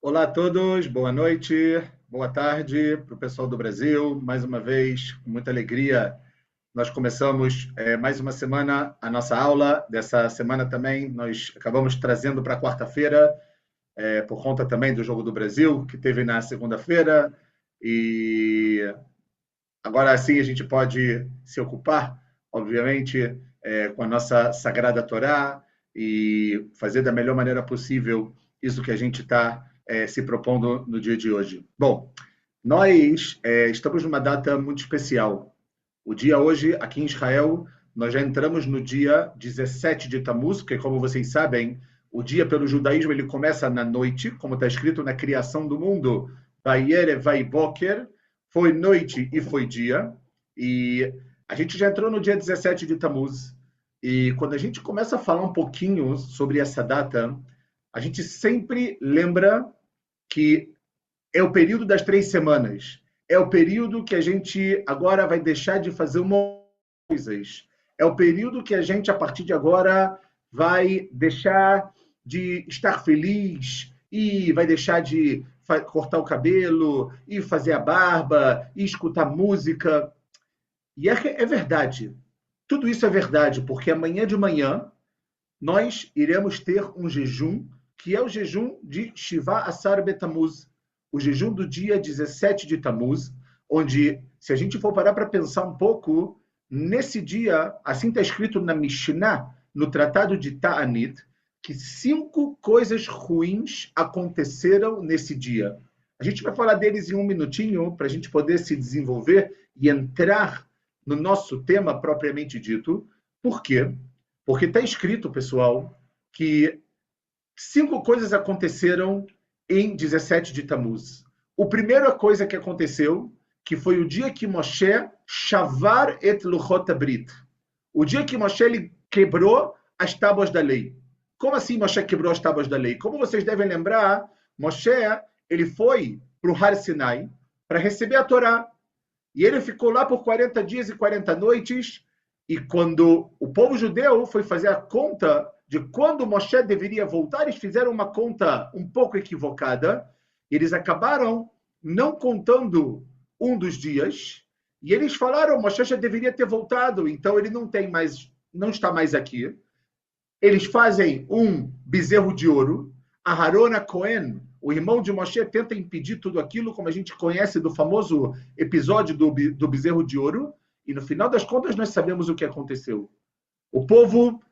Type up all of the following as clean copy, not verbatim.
Olá a todos, boa noite, boa tarde para o pessoal do Brasil. Mais uma vez, com muita alegria, nós começamos mais uma semana a nossa aula. Dessa semana também nós acabamos trazendo para quarta-feira, por conta também do Jogo do Brasil, que teve na segunda-feira. E agora sim a gente pode se ocupar, obviamente, com a nossa Sagrada Torá e fazer da melhor maneira possível isso que a gente está se propondo no dia de hoje. Bom, nós estamos numa data muito especial. O dia hoje, aqui em Israel, nós já entramos no dia 17 de Tammuz, que, como vocês sabem, o dia pelo judaísmo ele começa na noite, como está escrito na criação do mundo, Vayerev Vaiboker, foi noite e foi dia, e a gente já entrou no dia 17 de Tammuz, e quando a gente começa a falar um pouquinho sobre essa data, a gente sempre lembra que é o período das 3 semanas. É o período que a gente agora vai deixar de fazer uma coisas. É o período que a gente, a partir de agora, vai deixar de estar feliz e vai deixar de cortar o cabelo e fazer a barba e escutar música. E é verdade. Tudo isso é verdade, porque amanhã de manhã nós iremos ter um jejum, que é o jejum de Shiva Asar Betamuz, o jejum do dia 17 de Tamuz, onde, se a gente for parar para pensar um pouco, nesse dia, assim está escrito na Mishnah, no Tratado de Ta'anit, que 5 coisas ruins aconteceram nesse dia. A gente vai falar deles em um minutinho, para a gente poder se desenvolver e entrar no nosso tema propriamente dito. Por quê? Porque está escrito, pessoal, que 5 coisas aconteceram em 17 de Tammuz. A primeira coisa que aconteceu, que foi o dia que Moshe shavar et luchot abrit. O dia que Moshe ele quebrou as tábuas da lei. Como assim Moshe quebrou as tábuas da lei? Como vocês devem lembrar, Moshe ele foi para o Har Sinai para receber a Torá. E ele ficou lá por 40 dias e 40 noites, e quando o povo judeu foi fazer a conta de quando Moshe deveria voltar, eles fizeram uma conta um pouco equivocada, eles acabaram não contando um dos dias, e eles falaram, Moshe já deveria ter voltado, então ele não está mais aqui. Eles fazem um bezerro de ouro, Aharon Cohen, o irmão de Moshe, tenta impedir tudo aquilo, como a gente conhece do famoso episódio do bezerro de ouro, e no final das contas nós sabemos o que aconteceu. O povo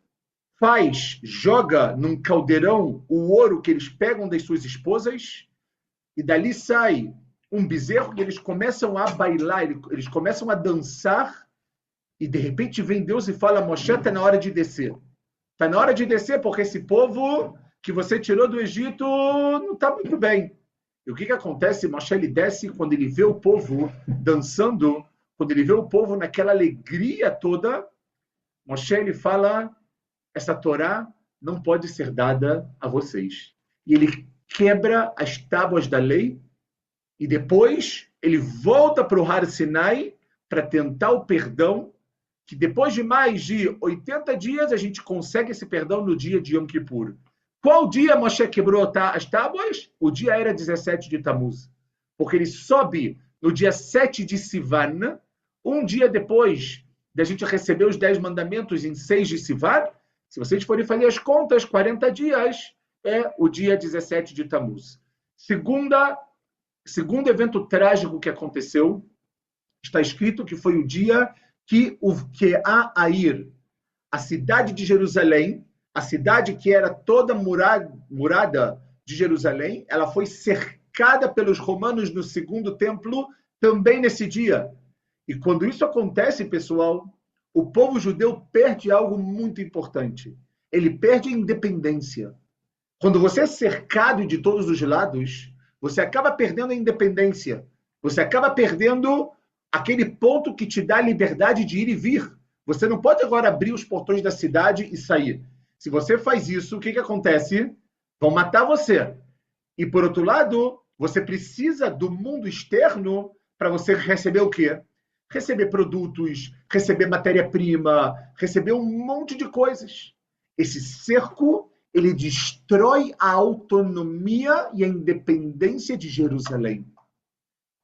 joga num caldeirão o ouro que eles pegam das suas esposas, e dali sai um bezerro e eles começam a bailar, eles começam a dançar, e de repente vem Deus e fala, Moshe, está na hora de descer. Está na hora de descer, porque esse povo que você tirou do Egito não está muito bem. E o que acontece? Moshe ele desce quando ele vê o povo dançando, quando ele vê o povo naquela alegria toda, Moshe ele fala, essa Torá não pode ser dada a vocês. E ele quebra as tábuas da lei e depois ele volta para o Har Sinai para tentar o perdão, que depois de mais de 80 dias a gente consegue esse perdão no dia de Yom Kippur. Qual dia Moshe quebrou as tábuas? O dia era 17 de Tammuz. Porque ele sobe no dia 7 de Sivan, um dia depois da gente receber os 10 mandamentos em 6 de Sivan. Se vocês forem fazer as contas, 40 dias é o dia 17 de Tammuz. Segundo evento trágico que aconteceu, está escrito que foi o dia que o Air, a cidade de Jerusalém, a cidade que era toda murada de Jerusalém, ela foi cercada pelos romanos no segundo templo também nesse dia. E quando isso acontece, pessoal, o povo judeu perde algo muito importante. Ele perde a independência. Quando você é cercado de todos os lados, você acaba perdendo a independência. Você acaba perdendo aquele ponto que te dá a liberdade de ir e vir. Você não pode agora abrir os portões da cidade e sair. Se você faz isso, o que acontece? Vão matar você. E, por outro lado, você precisa do mundo externo para você receber o quê? Receber produtos, receber matéria-prima, receber um monte de coisas. Esse cerco, ele destrói a autonomia e a independência de Jerusalém.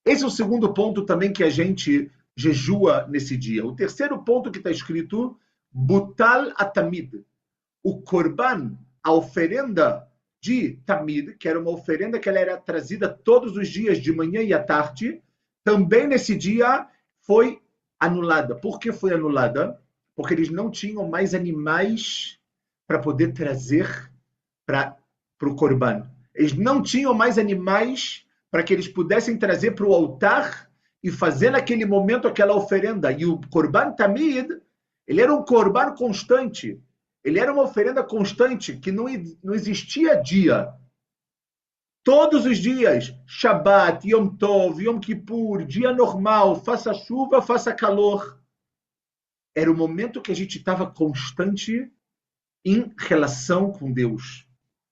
Esse é o segundo ponto também que a gente jejua nesse dia. O terceiro ponto que está escrito, Butal Atamid, o Korban, a oferenda de Tamid, que era uma oferenda que ela era trazida todos os dias, de manhã e à tarde, também nesse dia foi anulada. Por que foi anulada? Porque eles não tinham mais animais para poder trazer para o Korban. Eles não tinham mais animais para que eles pudessem trazer para o altar e fazer naquele momento aquela oferenda. E o Korban Tamid, ele era um Korban constante. Ele era uma oferenda constante, que não existia dia. Todos os dias, Shabbat, Yom Tov, Yom Kippur, dia normal, faça chuva, faça calor. Era o momento que a gente estava constante em relação com Deus.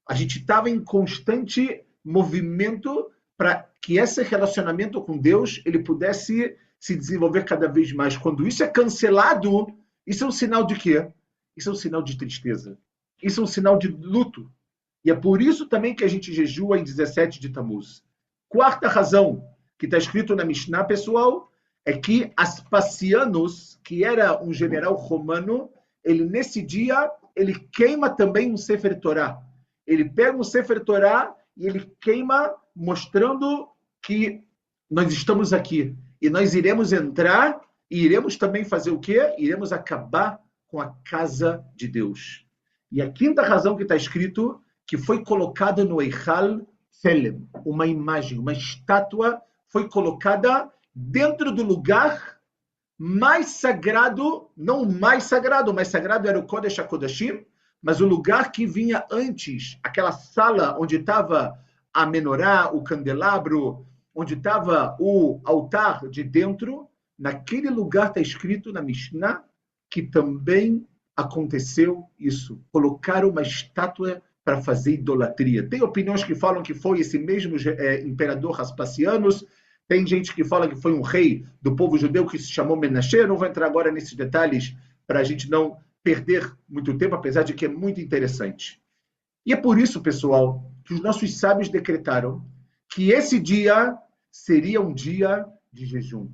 A gente estava em constante movimento para que esse relacionamento com Deus ele pudesse se desenvolver cada vez mais. Quando isso é cancelado, isso é um sinal de quê? Isso é um sinal de tristeza. Isso é um sinal de luto. E é por isso também que a gente jejua em 17 de Tammuz. Quarta razão que está escrito na Mishnah, pessoal, é que Aspasianos, que era um general romano, ele nesse dia, ele queima também um Sefer Torah. Ele pega um Sefer Torah e ele queima, mostrando que nós estamos aqui. E nós iremos entrar e iremos também fazer o quê? Iremos acabar com a casa de Deus. E a quinta razão que está escrito, que foi colocada no Eichal Tselem, uma imagem, uma estátua, foi colocada dentro do lugar mais sagrado, não o mais sagrado era o Kodesh HaKodashim, mas o lugar que vinha antes, aquela sala onde estava a menorá, o candelabro, onde estava o altar de dentro, naquele lugar está escrito na Mishnah que também aconteceu isso. Colocaram uma estátua para fazer idolatria. Tem opiniões que falam que foi esse mesmo imperador Aspasianos, tem gente que fala que foi um rei do povo judeu que se chamou Menashe. Eu não vou entrar agora nesses detalhes para a gente não perder muito tempo, apesar de que é muito interessante. E é por isso, pessoal, que os nossos sábios decretaram que esse dia seria um dia de jejum.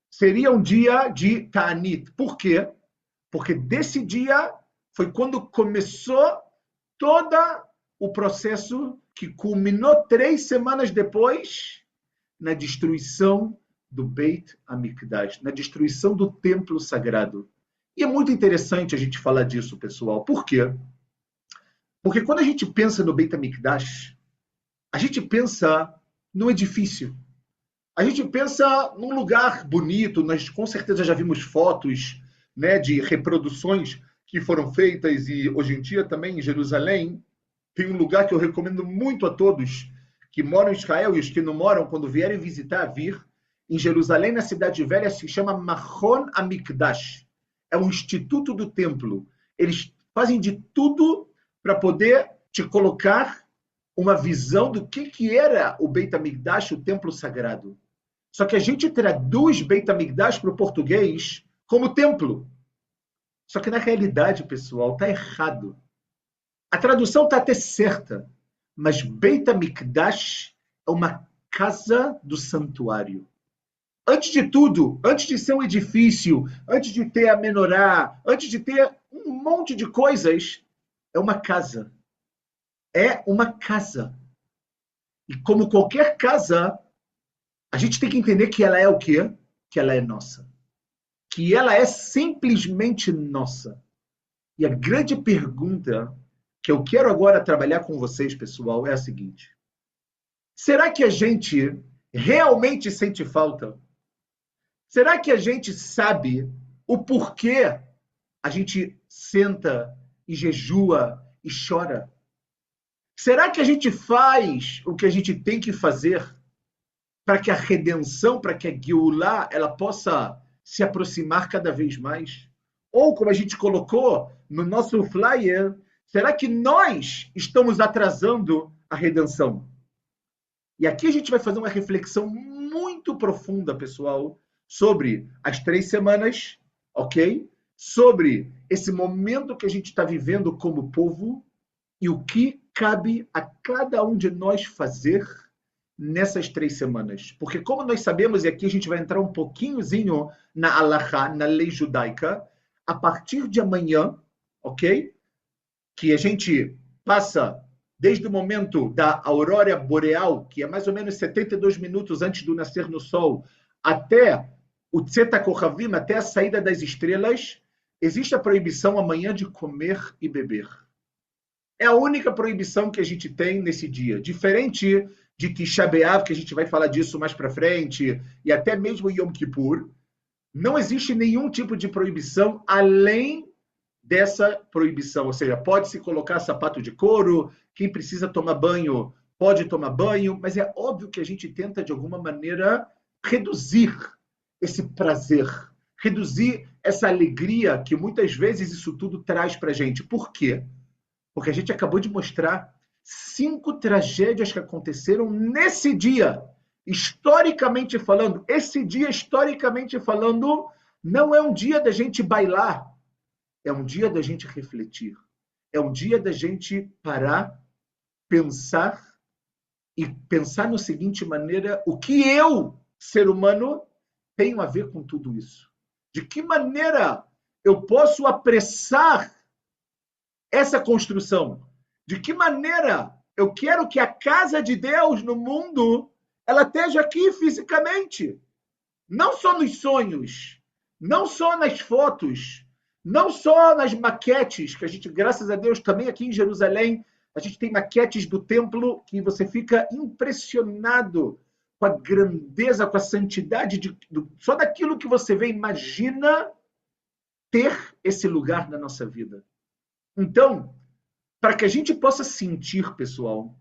Seria um dia de Ta'anit. Por quê? Porque desse dia foi quando começou todo o processo que culminou 3 semanas depois na destruição do Beit HaMikdash, na destruição do templo sagrado. E é muito interessante a gente falar disso, pessoal. Por quê? Porque quando a gente pensa no Beit HaMikdash, a gente pensa num edifício. A gente pensa num lugar bonito, nós com certeza já vimos fotos, né, de reproduções que foram feitas, e hoje em dia também em Jerusalém tem um lugar que eu recomendo muito a todos que moram em Israel e os que não moram, quando vierem visitar, vir. Em Jerusalém, na Cidade Velha, se chama Machon HaMikdash. É um instituto do templo. Eles fazem de tudo para poder te colocar uma visão do que era o Beit HaMikdash, o templo sagrado. Só que a gente traduz Beit HaMikdash para o português como templo. Só que na realidade, pessoal, está errado. A tradução está até certa, mas Beit HaMikdash é uma casa do santuário. Antes de tudo, antes de ser um edifício, antes de ter a menorá, antes de ter um monte de coisas, é uma casa. É uma casa. E como qualquer casa, a gente tem que entender que ela é o quê? Que ela é nossa. Que ela é simplesmente nossa. E a grande pergunta que eu quero agora trabalhar com vocês, pessoal, é a seguinte. Será que a gente realmente sente falta? Será que a gente sabe o porquê a gente senta e jejua e chora? Será que a gente faz o que a gente tem que fazer para que a redenção, para que a Geulah, ela possa se aproximar cada vez mais? Ou, como a gente colocou no nosso flyer, será que nós estamos atrasando a redenção? E aqui a gente vai fazer uma reflexão muito profunda, pessoal, sobre as 3 semanas, ok? Sobre esse momento que a gente está vivendo como povo e o que cabe a cada um de nós fazer nessas 3 semanas. Porque como nós sabemos, e aqui a gente vai entrar um pouquinhozinho na Halachá, na lei judaica, a partir de amanhã, ok? Que a gente passa desde o momento da aurora boreal, que é mais ou menos 72 minutos antes do nascer no sol, até o Tzeta Kohavim, até a saída das estrelas, existe a proibição amanhã de comer e beber. É a única proibição que a gente tem nesse dia. Diferente de Tisha B'Av, que a gente vai falar disso mais para frente, e até mesmo Yom Kippur, não existe nenhum tipo de proibição além dessa proibição. Ou seja, pode-se colocar sapato de couro, quem precisa tomar banho pode tomar banho, mas é óbvio que a gente tenta, de alguma maneira, reduzir esse prazer, reduzir essa alegria que muitas vezes isso tudo traz para a gente. Por quê? Porque a gente acabou de mostrar 5 tragédias que aconteceram nesse dia. Historicamente falando, esse dia, historicamente falando, não é um dia da gente bailar, é um dia da gente refletir. É um dia da gente parar, pensar e pensar na seguinte maneira: o que eu, ser humano, tenho a ver com tudo isso? De que maneira eu posso apressar essa construção? De que maneira eu quero que a casa de Deus no mundo ela esteja aqui fisicamente? Não só nos sonhos, não só nas fotos, não só nas maquetes, que a gente, graças a Deus, também aqui em Jerusalém, a gente tem maquetes do templo que você fica impressionado com a grandeza, com a santidade, só daquilo que você vê. Imagina ter esse lugar na nossa vida. Então, para que a gente possa sentir, pessoal,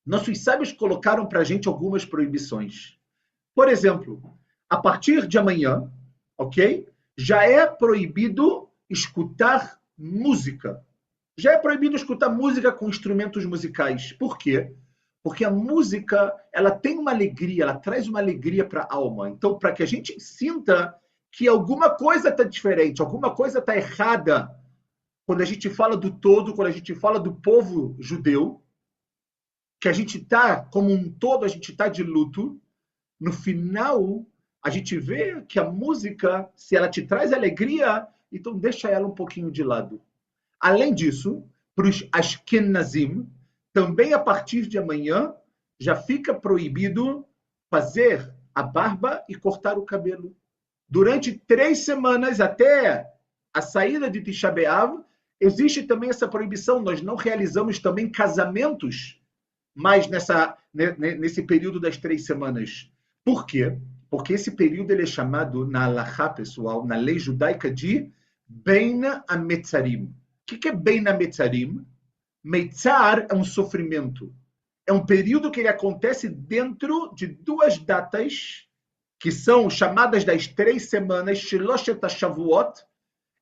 nossos sábios colocaram para a gente algumas proibições. Por exemplo, a partir de amanhã, ok? Já é proibido escutar música. Já é proibido escutar música com instrumentos musicais. Por quê? Porque a música, ela tem uma alegria, ela traz uma alegria para a alma. Então, para que a gente sinta que alguma coisa está diferente, alguma coisa está errada, quando a gente fala do todo, quando a gente fala do povo judeu, que a gente está, como um todo, a gente está de luto, no final, a gente vê que a música, se ela te traz alegria, então deixa ela um pouquinho de lado. Além disso, para os Ashkenazim, também a partir de amanhã, já fica proibido fazer a barba e cortar o cabelo. Durante 3 semanas, até a saída de Tisha B'Av, existe também essa proibição. Nós não realizamos também casamentos mais nesse período das 3 semanas. Por quê? Porque esse período ele é chamado, na Halachá, pessoal, na lei judaica, de Bein HaMetzarim. O que é Bein HaMetzarim? Meitzar é um sofrimento. É um período que ele acontece dentro de 2 datas, que são chamadas das 3 semanas, Shiloshet HaShavuot,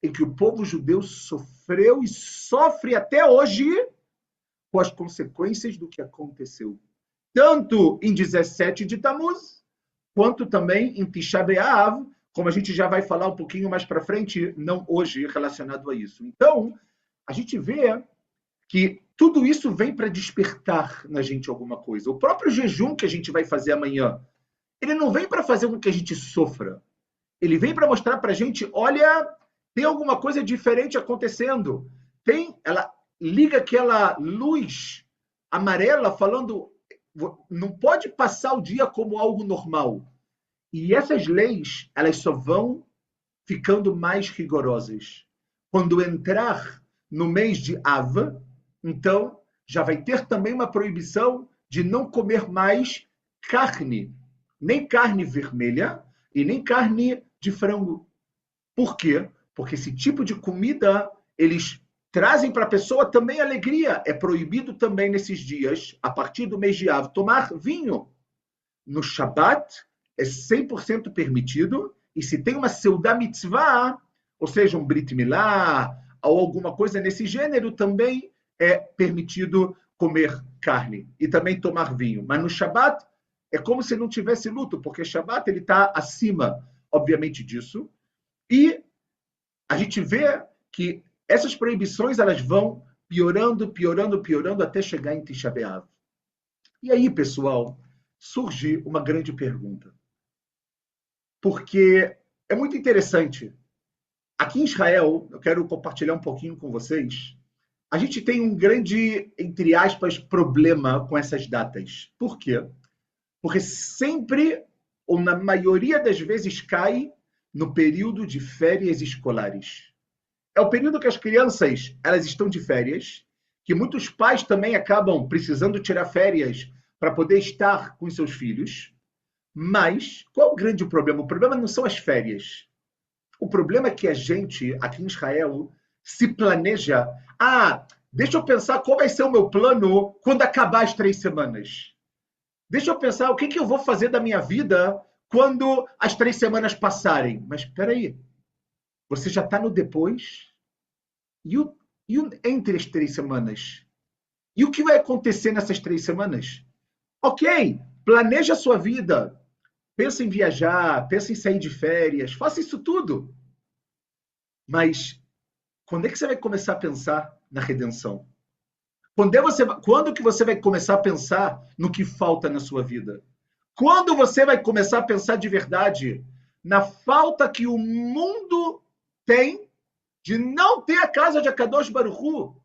em que o povo judeu sofreu e sofre até hoje com as consequências do que aconteceu. Tanto em 17 de Tammuz, quanto também em Tisha B'Av, como a gente já vai falar um pouquinho mais para frente, não hoje, relacionado a isso. Então, a gente vê que tudo isso vem para despertar na gente alguma coisa. O próprio jejum que a gente vai fazer amanhã, ele não vem para fazer com que a gente sofra. Ele vem para mostrar para a gente, olha, tem alguma coisa diferente acontecendo. Ela liga aquela luz amarela falando, não pode passar o dia como algo normal. E essas leis, elas só vão ficando mais rigorosas. Quando entrar no mês de Av, então já vai ter também uma proibição de não comer mais carne, nem carne vermelha e nem carne de frango. Por quê? Porque esse tipo de comida, eles trazem para a pessoa também alegria. É proibido também nesses dias, a partir do mês de Av, tomar vinho. No Shabat, é 100% permitido, e se tem uma Seudá Mitzvah, ou seja, um Brit Milá, ou alguma coisa nesse gênero, também é permitido comer carne e também tomar vinho. Mas no Shabat, é como se não tivesse luto, porque Shabat ele está acima, obviamente, disso. E a gente vê que essas proibições elas vão piorando, piorando, piorando, até chegar em Tisha B'Av. E aí, pessoal, surge uma grande pergunta. Porque é muito interessante. Aqui em Israel, eu quero compartilhar um pouquinho com vocês. A gente tem um grande, entre aspas, problema com essas datas. Por quê? Porque sempre, ou na maioria das vezes, cai no período de férias escolares. É o período que as crianças elas estão de férias, que muitos pais também acabam precisando tirar férias para poder estar com seus filhos. Mas qual é o grande problema? O problema não são as férias. O problema é que a gente, aqui em Israel, se planeja. Ah, deixa eu pensar qual vai ser o meu plano quando acabar as 3 semanas. Deixa eu pensar o que eu vou fazer da minha vida quando as 3 semanas passarem. Mas espera aí, você já está no depois? E o entre as 3 semanas? E o que vai acontecer nessas 3 semanas? Ok, planeja a sua vida. Pensa em viajar, pensa em sair de férias, faça isso tudo. Mas quando é que você vai começar a pensar na redenção? Quando que você vai começar a pensar no que falta na sua vida? Quando você vai começar a pensar de verdade na falta que o mundo tem de não ter a casa de Akadosh Baruch Hu?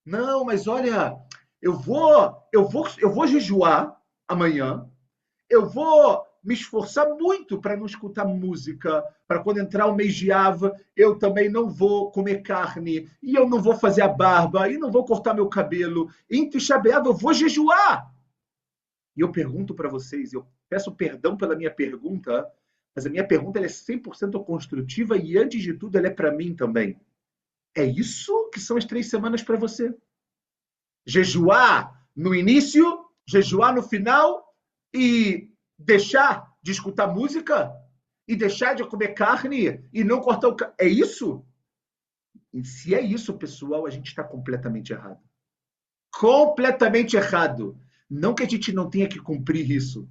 Não, mas olha, eu vou jejuar amanhã, eu vou me esforçar muito para não escutar música, para quando entrar o mês de Ava, eu também não vou comer carne, e eu não vou fazer a barba, e não vou cortar meu cabelo. Em Tisha B'Av eu vou jejuar. E eu pergunto para vocês, eu peço perdão pela minha pergunta, mas a minha pergunta ela é 100% construtiva e, antes de tudo, ela é para mim também. É isso que são as 3 semanas para você? Jejuar no início, jejuar no final e deixar de escutar música e deixar de comer carne e não cortar o cabelo. É isso? E se é isso, pessoal, a gente está completamente errado. Completamente errado. Não que a gente não tenha que cumprir isso,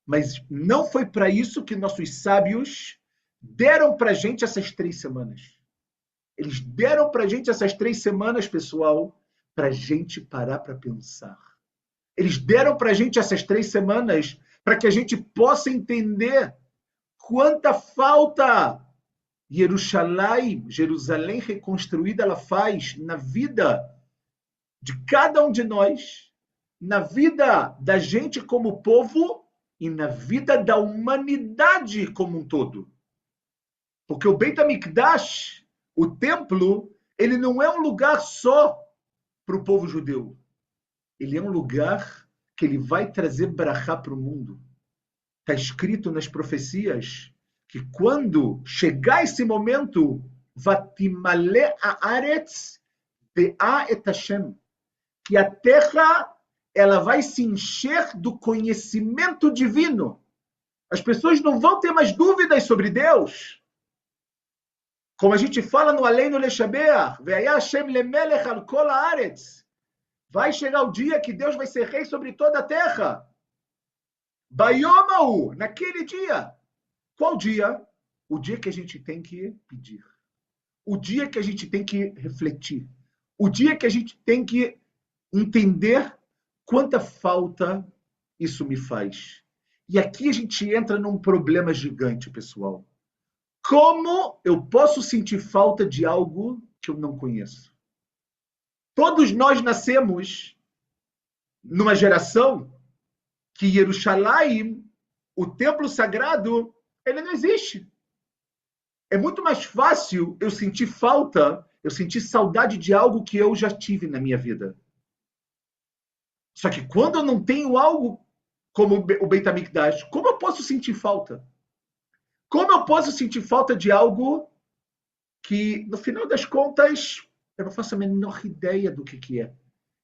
mas não foi para isso que nossos sábios deram para a gente essas 3 semanas. Eles deram para a gente essas 3 semanas, pessoal, para a gente parar para pensar. Eles deram para a gente essas 3 semanas para que a gente possa entender quanta falta Jerusalém reconstruída, ela faz na vida de cada um de nós, na vida da gente como povo e na vida da humanidade como um todo. Porque o Beit HaMikdash, o templo, ele não é um lugar só para o povo judeu. Ele é um lugar que ele vai trazer brachá para o mundo. Está escrito nas profecias que quando chegar esse momento, vatimale haaretz be'a et Hashem, que a terra ela vai se encher do conhecimento divino. As pessoas não vão ter mais dúvidas sobre Deus. Como a gente fala no Aleinu Leshabeach, ve'aya Hashem lemelech al kol haaretz. Vai chegar o dia que Deus vai ser rei sobre toda a terra. Bayomahu, naquele dia. Qual dia? O dia que a gente tem que pedir. O dia que a gente tem que refletir. O dia que a gente tem que entender quanta falta isso me faz. E aqui a gente entra num problema gigante, pessoal. Como eu posso sentir falta de algo que eu não conheço? Todos nós nascemos numa geração que Jerusalém, o templo sagrado, ele não existe. É muito mais fácil eu sentir falta, eu sentir saudade de algo que eu já tive na minha vida. Só que quando eu não tenho algo como o Beit HaMikdash, como eu posso sentir falta? Como eu posso sentir falta de algo que, no final das contas, eu não faço a menor ideia do que é?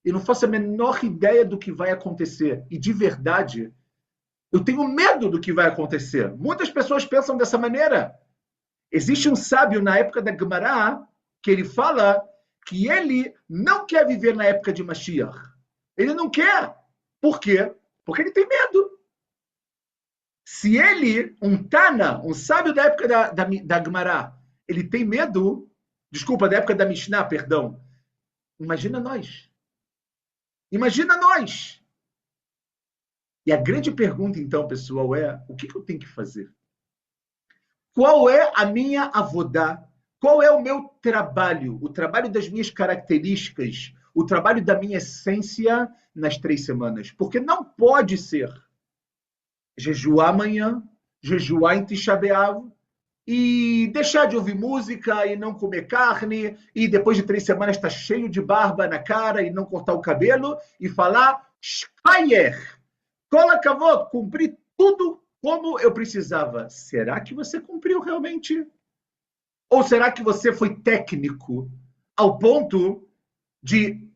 Eu não faço a menor ideia do que vai acontecer. E, de verdade, eu tenho medo do que vai acontecer. Muitas pessoas pensam dessa maneira. Existe um sábio na época da Gemara que ele fala que ele não quer viver na época de Mashiach. Ele não quer. Por quê? Porque ele tem medo. Se ele, um Tana, um sábio da época da Gemara, ele tem medo, desculpa, da época da Mishnah, perdão, Imagina nós. Imagina nós. E a grande pergunta, então, pessoal, é: o que eu tenho que fazer? Qual é a minha avodá? Qual é o meu trabalho? O trabalho das minhas características, o trabalho da minha essência nas 3 semanas? Porque não pode ser jejuar amanhã, jejuar em Tisha B'Av, e deixar de ouvir música e não comer carne, e depois de 3 semanas estar cheio de barba na cara e não cortar o cabelo, e falar, Shkayer, cola kavod, cumpri tudo como eu precisava. Será que você cumpriu realmente? Ou será que você foi técnico ao ponto de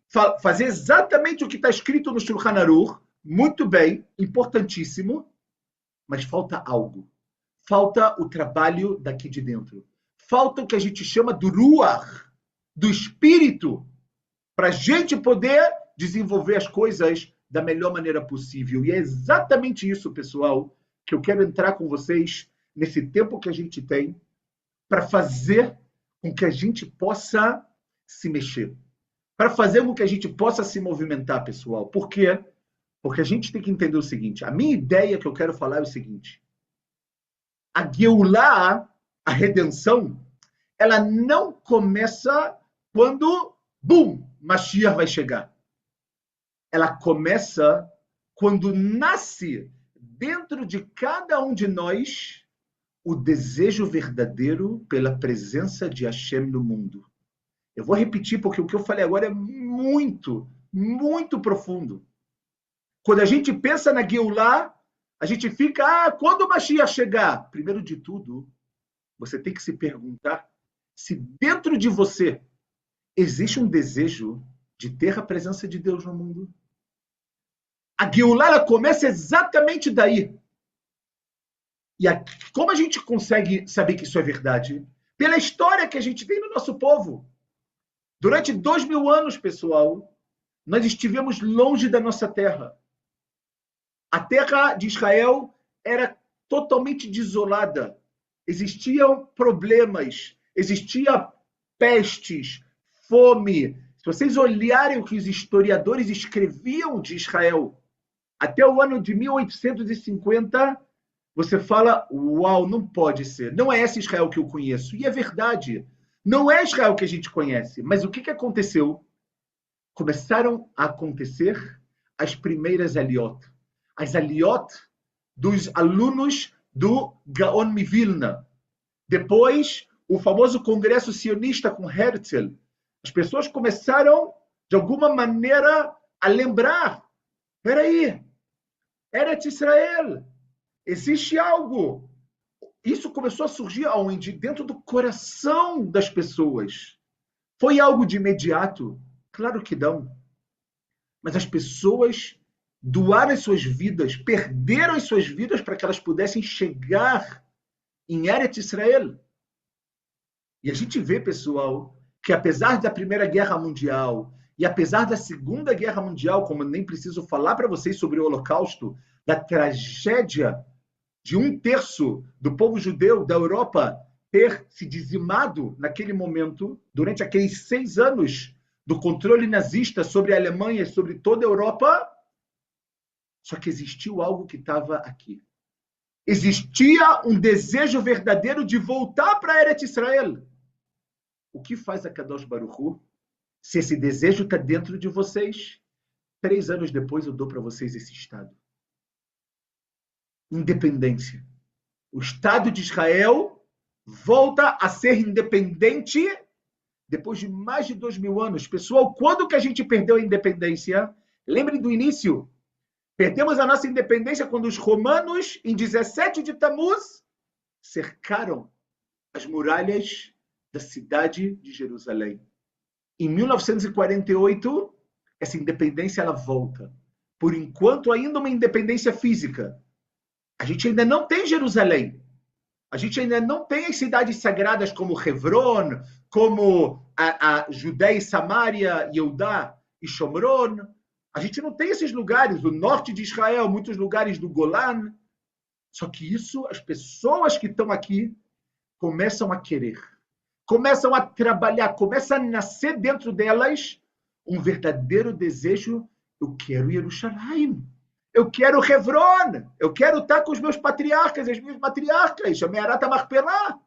fazer exatamente o que está escrito no Shulchan Aruch, muito bem, importantíssimo, mas falta algo. Falta o trabalho daqui de dentro. Falta o que a gente chama do ruach, do espírito, para a gente poder desenvolver as coisas da melhor maneira possível. E é exatamente isso, pessoal, que eu quero entrar com vocês nesse tempo que a gente tem para fazer com que a gente possa se mexer, para fazer com que a gente possa se movimentar, pessoal. Por quê? Porque a gente tem que entender o seguinte: a minha ideia que eu quero falar é o seguinte: a Geulah, a redenção, ela não começa quando, bum, Mashiach vai chegar. Ela começa quando nasce dentro de cada um de nós o desejo verdadeiro pela presença de Hashem no mundo. Eu vou repetir porque o que eu falei agora é muito, muito profundo. Quando a gente pensa na Geulah, a gente fica, quando o Mashiach chegar? Primeiro de tudo, você tem que se perguntar se dentro de você existe um desejo de ter a presença de Deus no mundo. A Geulah, ela começa exatamente daí. E como a gente consegue saber que isso é verdade? Pela história que a gente tem no nosso povo. Durante 2000 anos, pessoal, nós estivemos longe da nossa terra. A terra de Israel era totalmente desolada. Existiam problemas, existia pestes, fome. Se vocês olharem o que os historiadores escreviam de Israel, até o ano de 1850, você fala, uau, não pode ser. Não é esse Israel que eu conheço. E é verdade. Não é Israel que a gente conhece. Mas o que aconteceu? Começaram a acontecer as primeiras aliot. As aliot dos alunos do Gaon Mivilna. Depois, o famoso congresso sionista com Herzl. As pessoas começaram, de alguma maneira, a lembrar. Espera aí, Eretz Israel, existe algo. Isso começou a surgir aonde? Dentro do coração das pessoas. Foi algo de imediato? Claro que não. Mas as pessoas doaram as suas vidas, perderam as suas vidas para que elas pudessem chegar em Eretz Israel. E a gente vê, pessoal, que apesar da Primeira Guerra Mundial e apesar da Segunda Guerra Mundial, como eu nem preciso falar para vocês sobre o Holocausto, da tragédia de 1/3 do povo judeu da Europa ter se dizimado naquele momento, durante aqueles 6 anos do controle nazista sobre a Alemanha e sobre toda a Europa, só que existiu algo que estava aqui. Existia um desejo verdadeiro de voltar para Eretz Israel. O que faz a Kadosh Baruch Hu? Se esse desejo está dentro de vocês, 3 anos depois eu dou para vocês esse Estado. Independência. O Estado de Israel volta a ser independente depois de mais de 2000 anos. Pessoal, quando que a gente perdeu a independência? Lembrem do início. Perdemos a nossa independência quando os romanos, em 17 de Tammuz, cercaram as muralhas da cidade de Jerusalém. Em 1948, essa independência ela volta. Por enquanto, ainda uma independência física. A gente ainda não tem Jerusalém. A gente ainda não tem as cidades sagradas como Hebron, como a Judéia e Samaria, Yehudá e Shomron. A gente não tem esses lugares, o norte de Israel, muitos lugares do Golan. Só que isso, as pessoas que estão aqui começam a querer, começam a trabalhar, começa a nascer dentro delas um verdadeiro desejo. Eu quero Jerusalém. Eu quero Hebron. Eu quero estar com os meus patriarcas, as minhas matriarcas, a Me'arat HaMachpelah.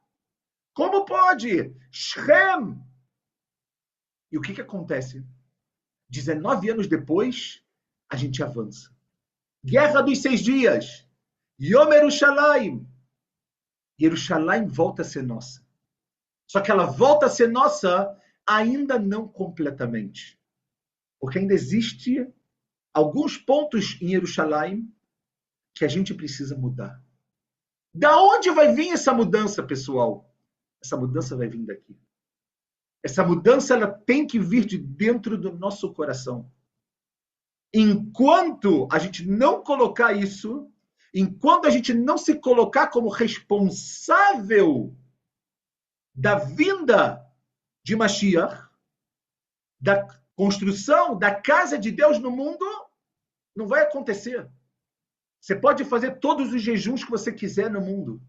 Como pode? Shem. E o que acontece? 19 anos depois, a gente avança. Guerra dos 6 dias. Yom Yerushalayim. Yerushalayim volta a ser nossa. Só que ela volta a ser nossa ainda não completamente. Porque ainda existe alguns pontos em Jerusalém que a gente precisa mudar. Da onde vai vir essa mudança, pessoal? Essa mudança vai vir daqui. Essa mudança ela tem que vir de dentro do nosso coração. Enquanto a gente não colocar isso, enquanto a gente não se colocar como responsável da vinda de Mashiach, da construção da casa de Deus no mundo, não vai acontecer. Você pode fazer todos os jejuns que você quiser no mundo.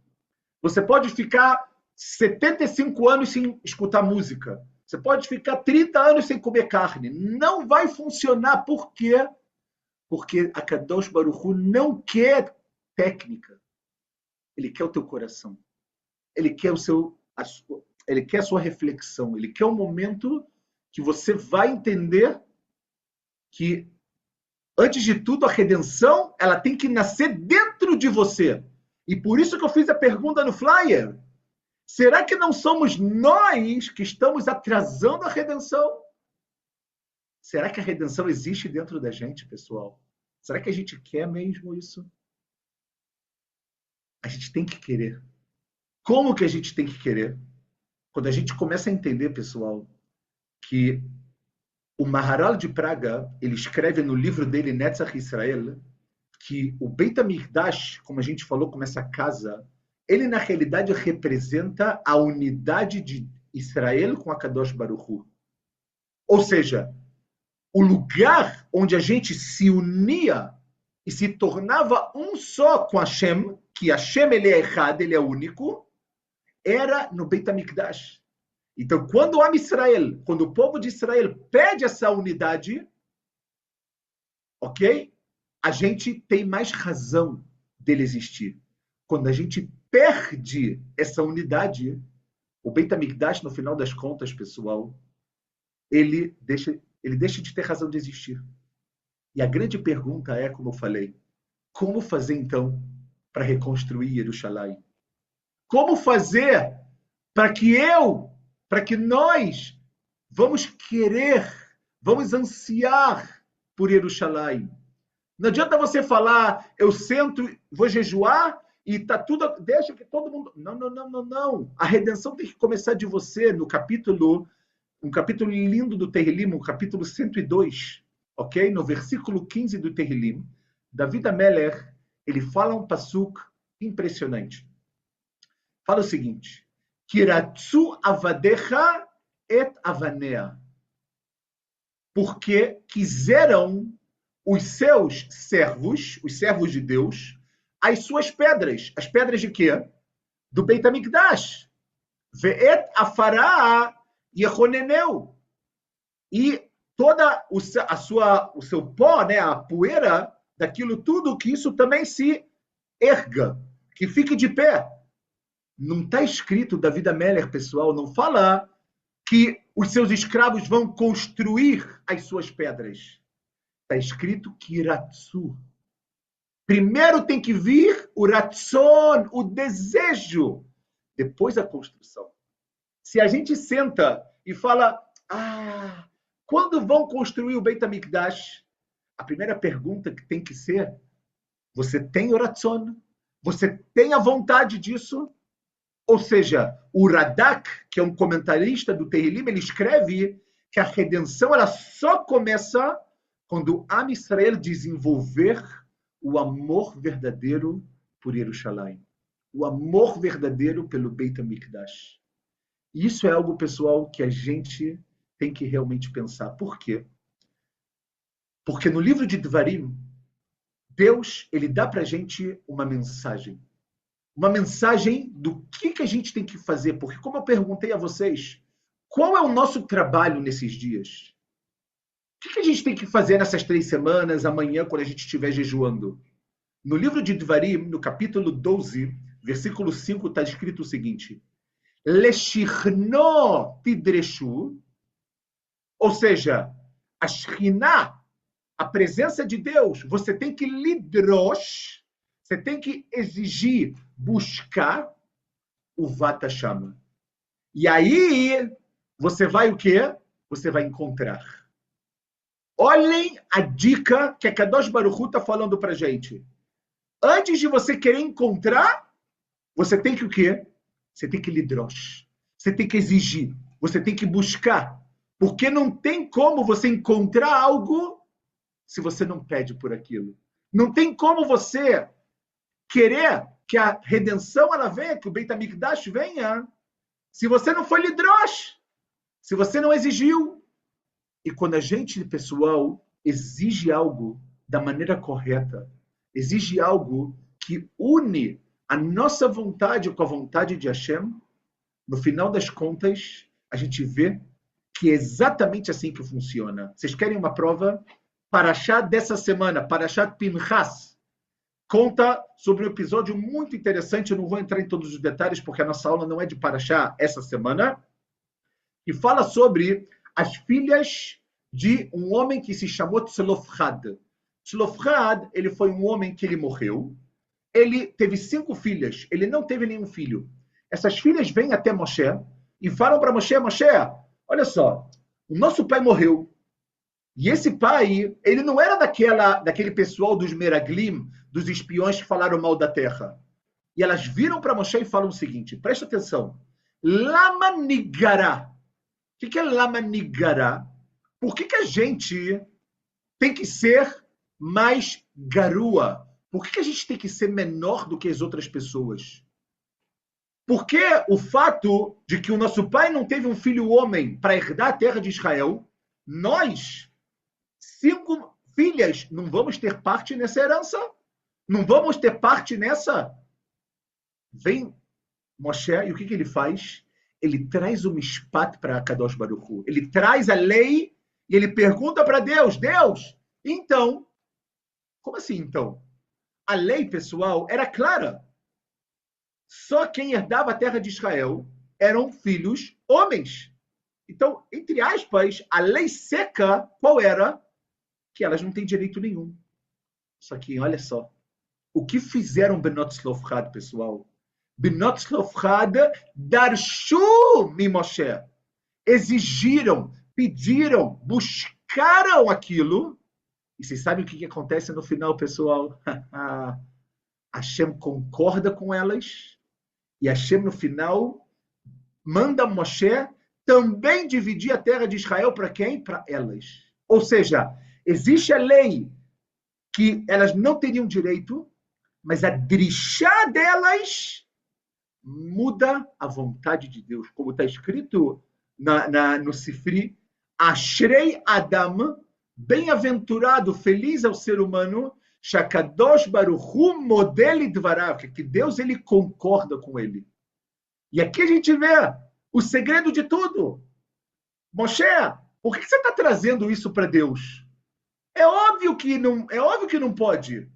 Você pode ficar 75 anos sem escutar música. Você pode ficar 30 anos sem comer carne. Não vai funcionar. Por quê? Porque a Kadosh Baruch Hu não quer técnica. Ele quer o teu coração. Ele quer ele quer a sua reflexão. Ele quer um momento que você vai entender que, antes de tudo, a redenção ela tem que nascer dentro de você. E por isso que eu fiz a pergunta no flyer. Será que não somos nós que estamos atrasando a redenção? Será que a redenção existe dentro da gente, pessoal? Será que a gente quer mesmo isso? A gente tem que querer. Como que a gente tem que querer? Quando a gente começa a entender, pessoal, que o Maharal de Praga, ele escreve no livro dele, Netzach Israel, que o Beit HaMikdash, como a gente falou, como essa casa, ele na realidade representa a unidade de Israel com a Kadosh Baruch Hu. Ou seja, o lugar onde a gente se unia e se tornava um só com Hashem, que Hashem ele é errado, ele é único, era no Beit HaMikdash. Então, quando o Am Israel, quando o povo de Israel pede essa unidade, ok? A gente tem mais razão dele existir. Quando a gente perde essa unidade, o Beit HaMikdash, no final das contas, pessoal, ele deixa de ter razão de existir. E a grande pergunta é, como eu falei, como fazer, então, para reconstruir Jerusalém? Como fazer para que nós vamos querer, vamos ansiar por Jerusalém? Não adianta você falar, eu sento, vou jejuar e tá tudo, deixa que todo mundo... Não. A redenção tem que começar de você, um capítulo lindo do Tehillim, o capítulo 102, ok? No versículo 15 do Tehillim, David HaMelech, ele fala um pasuk impressionante. Fala o seguinte, Kiratzu avadecha et avanea. Porque quiseram os seus servos, os servos de Deus, as suas pedras. As pedras de quê? Do Beit HaMikdash. Ve'et afará yechoneneu. E toda o seu pó, né, a poeira daquilo tudo, que isso também se erga, que fique de pé. Não está escrito, David HaMelech, pessoal, não fala que os seus escravos vão construir as suas pedras. Está escrito que Ratzu. Primeiro tem que vir o Ratzon, o desejo. Depois a construção. Se a gente senta e fala, quando vão construir o Beit HaMikdash? A primeira pergunta que tem que ser, você tem o Ratzon? Você tem a vontade disso? Ou seja, o Radak, que é um comentarista do Tehillim, ele escreve que a redenção ela só começa quando Am Israel desenvolver o amor verdadeiro por Jerusalém. O amor verdadeiro pelo Beit HaMikdash. E isso é algo, pessoal, que a gente tem que realmente pensar. Por quê? Porque no livro de Devarim, Deus ele dá para a gente uma mensagem. Uma mensagem do que a gente tem que fazer. Porque, como eu perguntei a vocês, qual é o nosso trabalho nesses dias? que a gente tem que fazer nessas 3 semanas, amanhã, quando a gente estiver jejuando? No livro de Dvarim, no capítulo 12, versículo 5, está escrito o seguinte: Leshichno tidreshu, ou seja, a Shekhinah, a presença de Deus, você tem que lidrosh, você tem que exigir, buscar o Vata Shama. E aí, você vai o quê? Você vai encontrar. Olhem a dica que a Kadosh Baruch Hu está falando para a gente. Antes de você querer encontrar, você tem que o quê? Você tem que lidrosh. Você tem que exigir. Você tem que buscar. Porque não tem como você encontrar algo se você não pede por aquilo. Não tem como você querer que a redenção ela venha, que o Beit HaMikdash venha, se você não foi lidrosh, se você não exigiu. E quando a gente, pessoal, exige algo da maneira correta, exige algo que une a nossa vontade com a vontade de Hashem, no final das contas, a gente vê que é exatamente assim que funciona. Vocês querem uma prova? Parashá dessa semana, Parashat Pinchas, conta sobre um episódio muito interessante. Eu não vou entrar em todos os detalhes, porque a nossa aula não é de Parashá essa semana, e fala sobre as filhas de um homem que se chamou Tzlofchad. Tzlofchad, ele foi um homem que ele morreu. Ele teve 5 filhas. Ele não teve nenhum filho. Essas filhas vêm até Moshe e falam para Moshe, Moshe, olha só, o nosso pai morreu. E esse pai, ele não era daquele pessoal dos Meraglim, dos espiões que falaram mal da terra. E elas viram para Moshe e falam o seguinte, presta atenção, Lama Nigará. O que é Lama Nigará? Por que a gente tem que ser mais garua? Por que a gente tem que ser menor do que as outras pessoas? Porque o fato de que o nosso pai não teve um filho homem para herdar a terra de Israel, nós, 5 filhas, não vamos ter parte nessa herança? Não vamos ter parte nessa? Vem Moshe, e o que ele faz? Ele traz o mishpat para Kadosh Baruch Hu. Ele traz a lei e ele pergunta para Deus, Deus, então, como assim então? A lei, pessoal, era clara. Só quem herdava a terra de Israel eram filhos homens. Então, entre aspas, a lei seca, qual era? Que elas não têm direito nenhum. Só que, olha só, o que fizeram Benot Tzlofchad, pessoal? Benot Tzlofchad darshu mi Moshe. Exigiram, pediram, buscaram aquilo. E vocês sabem o que acontece no final, pessoal? Hashem concorda com elas. E Hashem, no final, manda Moshe também dividir a terra de Israel para quem? Para elas. Ou seja, existe a lei que elas não teriam direito, mas a drishá delas muda a vontade de Deus. Como está escrito no Sifri, Ashrei Adam, bem-aventurado, feliz é o ser humano, Shakadosh Baruch Hu modele dvarav, que Deus ele concorda com ele. E aqui a gente vê o segredo de tudo. Moshe, por que você está trazendo isso para Deus? É óbvio que não pode.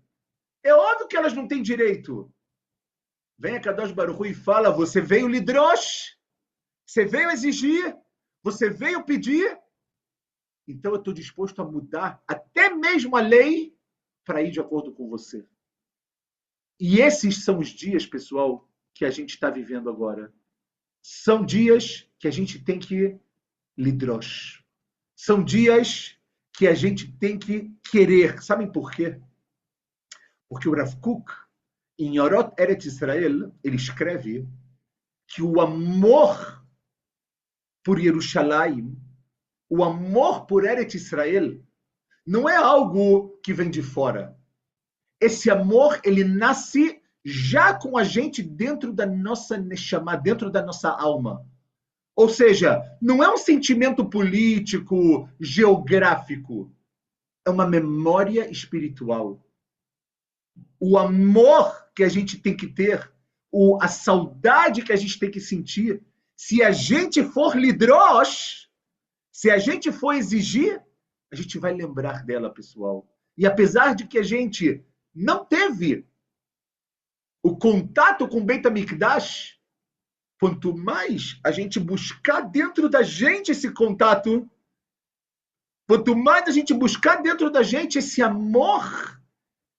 É óbvio que elas não têm direito. Vem a Kadosh Baruch Hu e fala, você veio lidrosh, você veio exigir, você veio pedir, então eu estou disposto a mudar até mesmo a lei para ir de acordo com você. E esses são os dias, pessoal, que a gente está vivendo agora. São dias que a gente tem que lidrosh. São dias que a gente tem que querer. Sabem por quê? Porque o Rav Kook, em Orot Eretz Israel, ele escreve que o amor por Jerusalém, o amor por Eretz Israel, não é algo que vem de fora. Esse amor, ele nasce já com a gente dentro da nossa neshama, dentro da nossa alma. Ou seja, não é um sentimento político, geográfico. É uma memória espiritual. O amor que a gente tem que ter, a saudade que a gente tem que sentir, se a gente for lidrosh, se a gente for exigir, a gente vai lembrar dela, pessoal. E apesar de que a gente não teve o contato com o Beit HaMikdash, quanto mais a gente buscar dentro da gente esse contato, quanto mais a gente buscar dentro da gente esse amor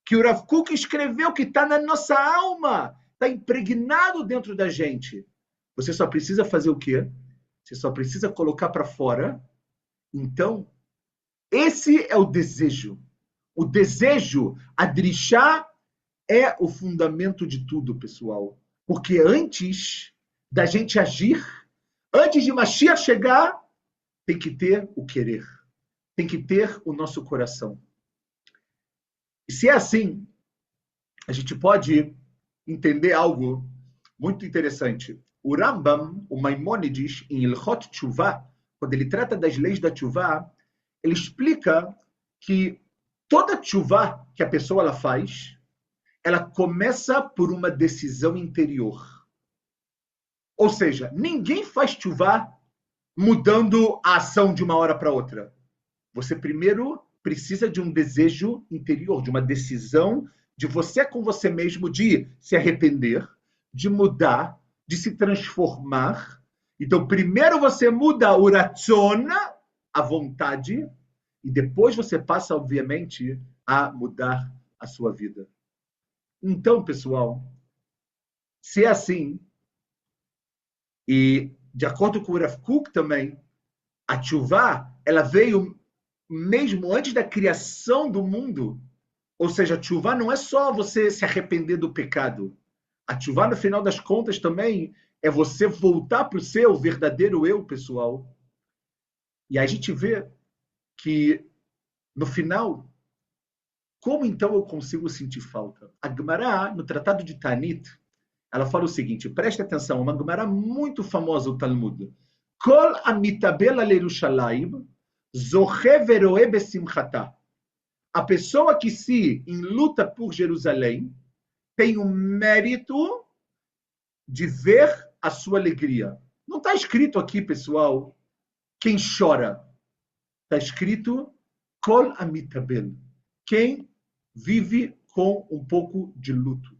que o Rav Kook escreveu, que está na nossa alma, está impregnado dentro da gente. Você só precisa fazer o quê? Você só precisa colocar para fora. Então, esse é o desejo. O desejo, a drishá, é o fundamento de tudo, pessoal. Porque antes da gente agir, antes de Mashiach chegar, tem que ter o querer. Tem que ter o nosso coração. E se é assim, a gente pode entender algo muito interessante. O Rambam, o Maimônides, em Ilhot Tshuvah, quando ele trata das leis da Tshuvah, ele explica que toda Tshuvah que a pessoa ela faz, ela começa por uma decisão interior. Ou seja, ninguém faz Tshuvah mudando a ação de uma hora para outra. Você primeiro precisa de um desejo interior, de uma decisão de você com você mesmo, de se arrepender, de mudar, de se transformar. Então, primeiro você muda o ratzon, a vontade, e depois você passa, obviamente, a mudar a sua vida. Então, pessoal, se é assim, e de acordo com o Rav Kook também, a Tshuvah, ela veio mesmo antes da criação do mundo. Ou seja, a Tshuvah não é só você se arrepender do pecado. A Tshuvah, no final das contas, também é você voltar para o seu verdadeiro eu, pessoal. E aí a gente vê que, no final, como então eu consigo sentir falta? A Gemara, no Tratado de Tanit, ela fala o seguinte, preste atenção, uma Gemara muito famosa, o Talmud. Kol amitabel al Yerushalayim, zoche veroe besimchata. A pessoa que se enluta por Jerusalém tem o mérito de ver a sua alegria. Não está escrito aqui, pessoal, quem chora. Está escrito Kol amitabel. Quem vive com um pouco de luto.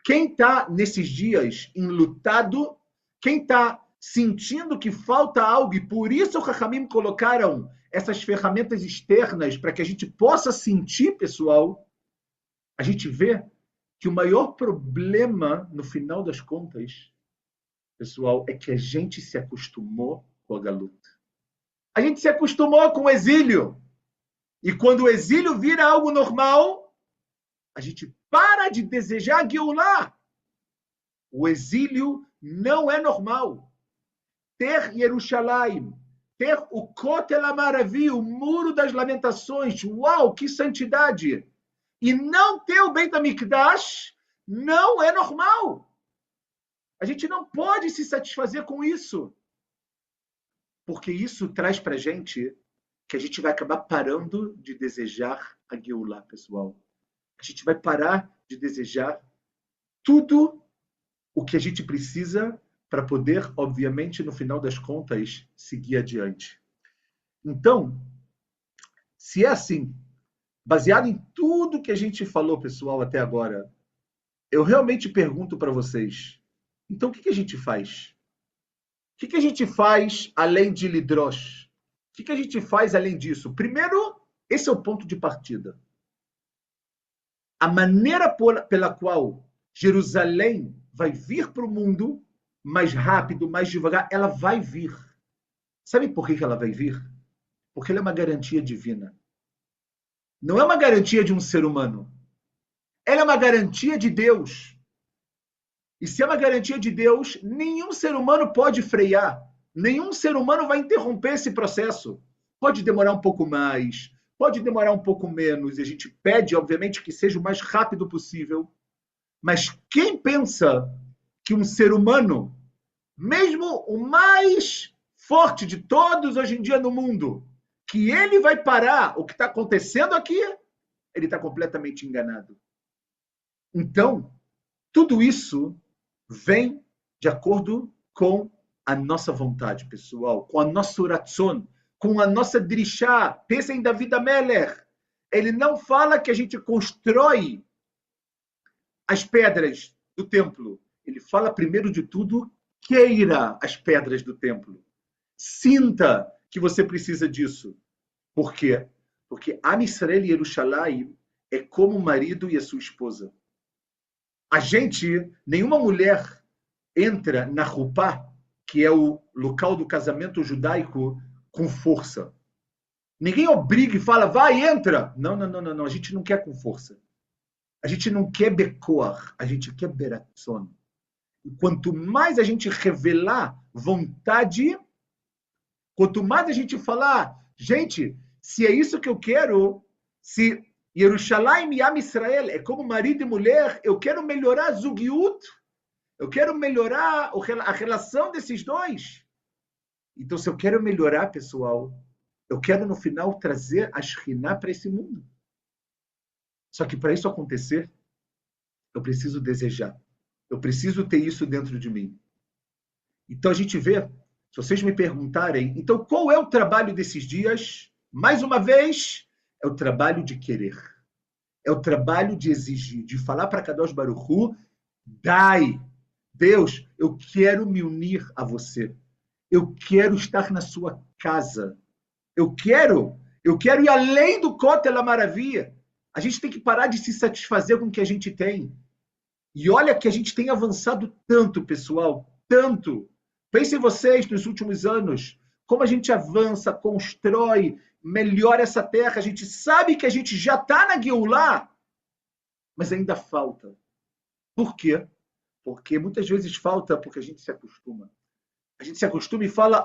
Quem está nesses dias enlutado, quem está sentindo que falta algo, e por isso os Chachamim colocaram essas ferramentas externas para que a gente possa sentir, pessoal, a gente vê que o maior problema, no final das contas, pessoal, é que a gente se acostumou com a galuta. A gente se acostumou com o exílio. E quando o exílio vira algo normal, a gente para de desejar Geulah. O exílio não é normal. Ter Yerushalayim, ter o Kotel Amaravi, o Muro das Lamentações, uau, que santidade! E não ter o Beit HaMikdash não é normal. A gente não pode se satisfazer com isso. Porque isso traz para a gente que a gente vai acabar parando de desejar a Geulah, pessoal. A gente vai parar de desejar tudo o que a gente precisa para poder, obviamente, no final das contas, seguir adiante. Então, se é assim, baseado em tudo que a gente falou, pessoal, até agora, eu realmente pergunto para vocês, então o que a gente faz? O que a gente faz além de Lidrosh? O que a gente faz além disso? Primeiro, esse é o ponto de partida. A maneira pela qual Jerusalém vai vir para o mundo mais rápido, mais devagar, ela vai vir. Sabe por que ela vai vir? Porque ela é uma garantia divina. Não é uma garantia de um ser humano. Ela é uma garantia de Deus. E se é uma garantia de Deus, nenhum ser humano pode frear. Nenhum ser humano vai interromper esse processo. Pode demorar um pouco mais, pode demorar um pouco menos, e a gente pede, obviamente, que seja o mais rápido possível. Mas quem pensa que um ser humano, mesmo o mais forte de todos hoje em dia no mundo, que ele vai parar o que está acontecendo aqui, ele está completamente enganado. Então, tudo isso vem de acordo com a nossa vontade, pessoal, com a nossa oração, com a nossa drishá. Pensa em David Ameller. Ele não fala que a gente constrói as pedras do templo. Ele fala, primeiro de tudo, queira as pedras do templo. Sinta que você precisa disso. Por quê? Porque Am Israel e Yerushalayim é como o marido e a sua esposa. A gente, nenhuma mulher entra na Rupá, que é o local do casamento judaico, com força. Ninguém obriga e fala, vai, entra. Não, não, não, não, não. A gente não quer com força. A gente não quer becoar, a gente quer beratzon. E quanto mais a gente revelar vontade, quanto mais a gente falar, gente, se é isso que eu quero, se Yerushalayim e Am Israel é como marido e mulher, eu quero melhorar a Zugiut, eu quero melhorar a relação desses dois. Então, se eu quero melhorar, pessoal, eu quero no final trazer a Shekhinah para esse mundo. Só que para isso acontecer, eu preciso desejar. Eu preciso ter isso dentro de mim. Então a gente vê, se vocês me perguntarem, então qual é o trabalho desses dias? Mais uma vez, é o trabalho de querer. É o trabalho de exigir, de falar para Kadosh Baruch Hu, dai, Deus, eu quero me unir a você. Eu quero estar na sua casa. Eu quero ir além do Kotel Maravilha. A gente tem que parar de se satisfazer com o que a gente tem. E olha que a gente tem avançado tanto, pessoal, tanto. Pensem vocês nos últimos anos, como a gente avança, constrói, melhora essa terra. A gente sabe que a gente já está na Geulah, mas ainda falta. Por quê? Porque muitas vezes falta porque a gente se acostuma. A gente se acostuma e fala,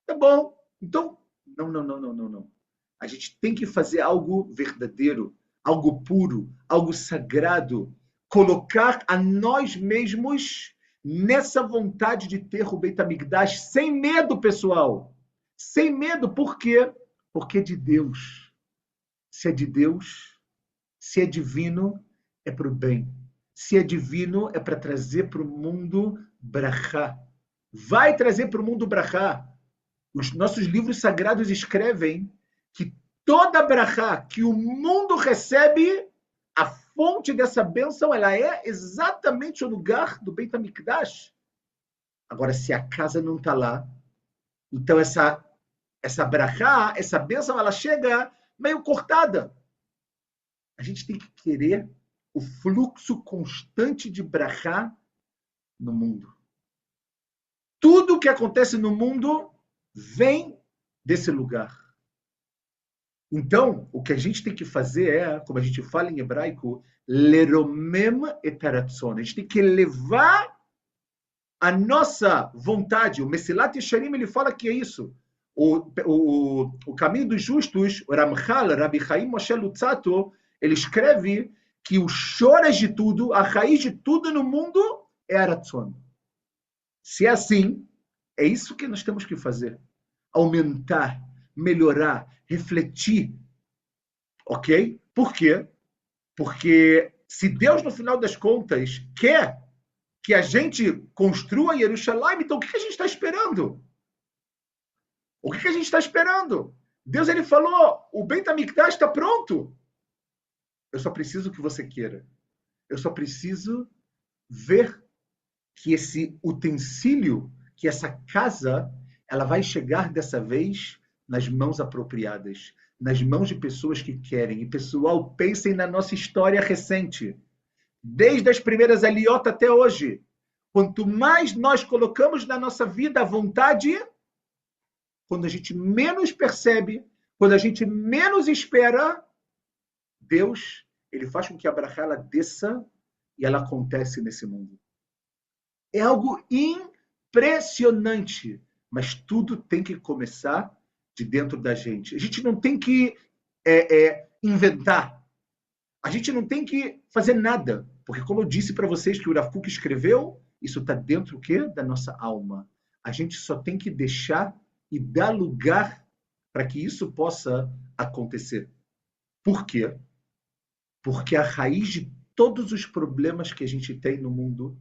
tá bom. Então, não, não, não, não, não, não. A gente tem que fazer algo verdadeiro, algo puro, algo sagrado, colocar a nós mesmos nessa vontade de ter o Beit HaMikdash sem medo, pessoal. Sem medo, por quê? Porque é de Deus. Se é de Deus, se é divino, é para o bem. Se é divino, é para trazer para o mundo brachá. Vai trazer para o mundo brachá. Os nossos livros sagrados escrevem que toda brachá que o mundo recebe, a fonte dessa bênção, ela é exatamente o lugar do Beit HaMikdash. Agora, se a casa não está lá, então essa brachá, essa bênção, ela chega meio cortada. A gente tem que querer o fluxo constante de brachá no mundo. Tudo o que acontece no mundo vem desse lugar. Então, o que a gente tem que fazer é, como a gente fala em hebraico, leromem et haratzon. A gente tem que elevar a nossa vontade. O Mesilat Yesharim, ele fala que é isso. O caminho dos justos, o Ramchal, Rabbi Chaim Moshe Luzzatto, ele escreve que o chores de tudo, a raiz de tudo no mundo é haratzon. Se é assim, é isso que nós temos que fazer. Aumentar, melhorar, refletir. Ok? Por quê? Porque se Deus, no final das contas, quer que a gente construa Jerusalém, então o que a gente está esperando? O que a gente está esperando? Deus, ele falou, o Beit HaMikdash está pronto. Eu só preciso que você queira. Eu só preciso ver que esse utensílio, que essa casa, ela vai chegar dessa vez nas mãos apropriadas, nas mãos de pessoas que querem. E, pessoal, pensem na nossa história recente. Desde as primeiras Aliot até hoje. Quanto mais nós colocamos na nossa vida a vontade, quando a gente menos percebe, quando a gente menos espera, Deus, ele faz com que a brachá ela desça e ela acontece nesse mundo. É algo impressionante, mas tudo tem que começar de dentro da gente. A gente não tem que inventar. A gente não tem que fazer nada, porque como eu disse para vocês que o Rav Kook escreveu, isso está dentro o quê? Da nossa alma. A gente só tem que deixar e dar lugar para que isso possa acontecer. Por quê? Porque a raiz de todos os problemas que a gente tem no mundo,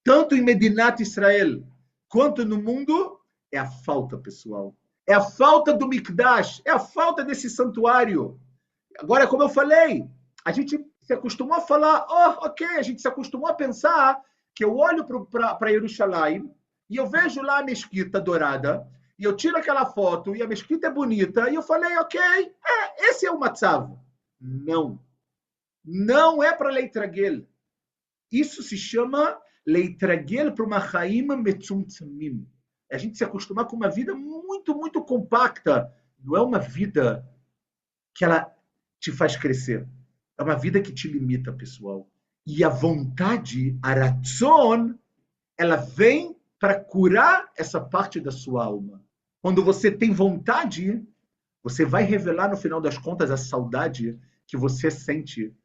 tanto em Medinat Israel quanto no mundo, é a falta, pessoal. É a falta do Mikdash, é a falta desse santuário. Agora, como eu falei, a gente se acostumou a falar, ok, a gente se acostumou a pensar que eu olho para Jerusalém e eu vejo lá a mesquita dourada, e eu tiro aquela foto e a mesquita é bonita, e eu falei, ok, esse é o matzav. Não. Não é para leitragel. Isso se chama leitragel para uma chaim metzumtzamim. A gente se acostumar com uma vida muito, muito compacta. Não é uma vida que ela te faz crescer. É uma vida que te limita, pessoal. E a vontade, a ratzon, ela vem para curar essa parte da sua alma. Quando você tem vontade, você vai revelar no final das contas a saudade que você sente.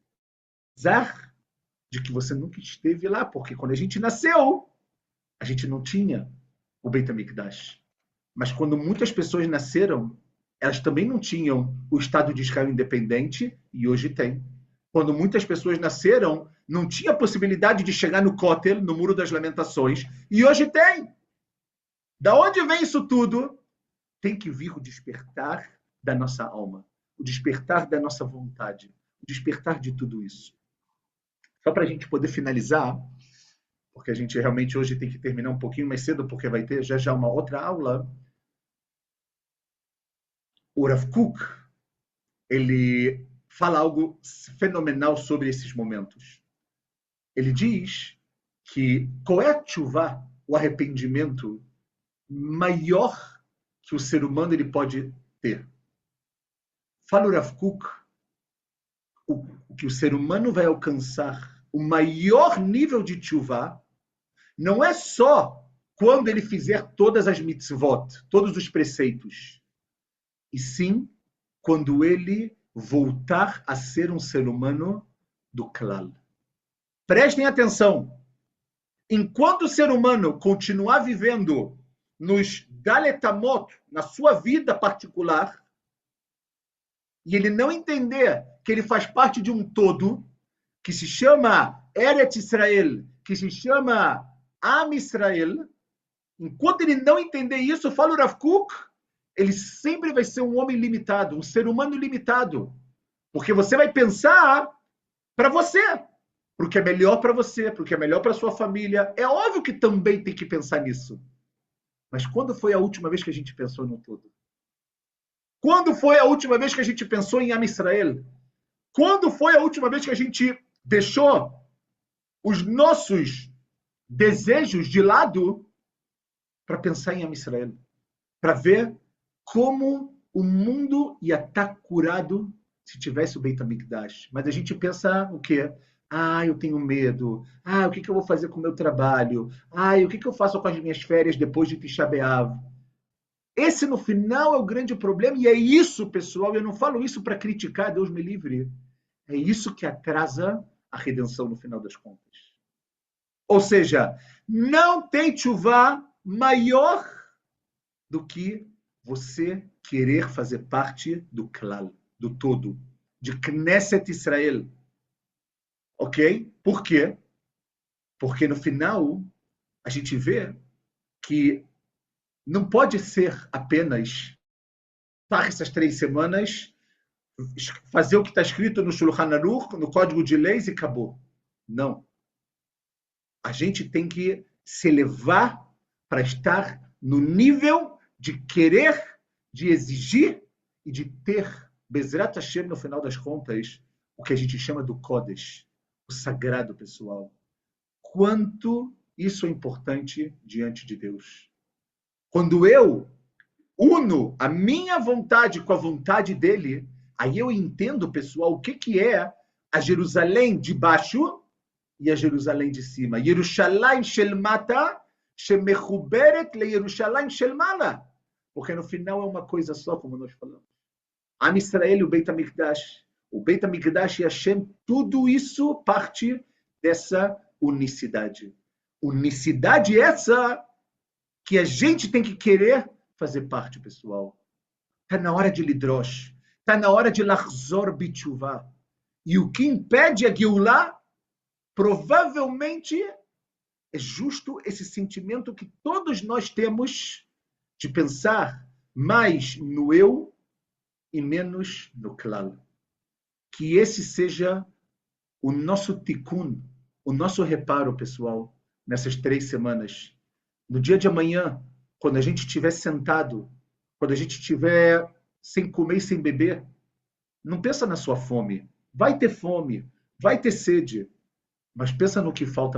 Apesar de que você nunca esteve lá, porque quando a gente nasceu, a gente não tinha o Beit HaMikdash. Mas quando muitas pessoas nasceram, elas também não tinham o Estado de Israel independente, e hoje tem. Quando muitas pessoas nasceram, não tinha a possibilidade de chegar no Kotel, no Muro das Lamentações, e hoje tem. Da onde vem isso tudo? Tem que vir o despertar da nossa alma, o despertar da nossa vontade, o despertar de tudo isso. Só para a gente poder finalizar, porque a gente realmente hoje tem que terminar um pouquinho mais cedo, porque vai ter já uma outra aula. O Rav Kook, ele fala algo fenomenal sobre esses momentos. Ele diz que qual é a tchuvá, o arrependimento maior que o ser humano ele pode ter. Fala o Rav Kook, o que o ser humano vai alcançar, o maior nível de tchuvá, não é só quando ele fizer todas as mitzvot, todos os preceitos, e sim quando ele voltar a ser um ser humano do klal. Prestem atenção. Enquanto o ser humano continuar vivendo nos galetamot, na sua vida particular, e ele não entender que ele faz parte de um todo, que se chama Eretz Israel, que se chama Am Israel, enquanto ele não entender isso, fala o Rav Kook, ele sempre vai ser um homem limitado, um ser humano limitado. Porque você vai pensar para você, para o que é melhor para você, para o que é melhor para sua família. É óbvio que também tem que pensar nisso. Mas quando foi a última vez que a gente pensou no todo? Quando foi a última vez que a gente pensou em Am Israel? Quando foi a última vez que a gente deixou os nossos desejos de lado para pensar em Am Israel? Para ver como o mundo ia estar curado se tivesse o Beit HaMikdash. Mas a gente pensa o quê? Eu tenho medo. O que eu vou fazer com o meu trabalho? O que eu faço com as minhas férias depois de Tisha B'Av? Esse, no final, é o grande problema. E é isso, pessoal, eu não falo isso para criticar, Deus me livre. É isso que atrasa a redenção no final das contas. Ou seja, não tem tchuvá maior do que você querer fazer parte do klal, do todo, de Knesset Israel. Ok? Por quê? Porque no final a gente vê que não pode ser apenas passar essas 3 semanas, fazer o que está escrito no Shulchan Aruch, no Código de Leis e acabou. Não. A gente tem que se elevar para estar no nível de querer, de exigir e de ter, Bezrat Hashem, no final das contas, o que a gente chama do Kodesh, o sagrado, pessoal. Quanto isso é importante diante de Deus. Quando eu uno a minha vontade com a vontade dele, aí eu entendo, pessoal, o que é a Jerusalém de baixo e a Jerusalém de cima. Yerushalayim shel mata shemechuberet le Yerushalayim shel mala. Porque no final é uma coisa só, como nós falamos. Am Israel e o Beit HaMikdash. O Beit HaMikdash e Hashem, tudo isso parte dessa unicidade. Unicidade essa que a gente tem que querer fazer parte, pessoal. Está na hora de Lidrosh. Está na hora de Lachzor B'Tshuvah. E o que impede a Geulah, provavelmente, é justo esse sentimento que todos nós temos de pensar, mais no eu e menos no klal. Que esse seja o nosso tikkun, o nosso reparo, pessoal, nessas 3 semanas. No dia de amanhã, quando a gente estiver sentado, quando a gente estiver sem comer e sem beber, não pensa na sua fome. Vai ter fome, vai ter sede, mas pensa no que falta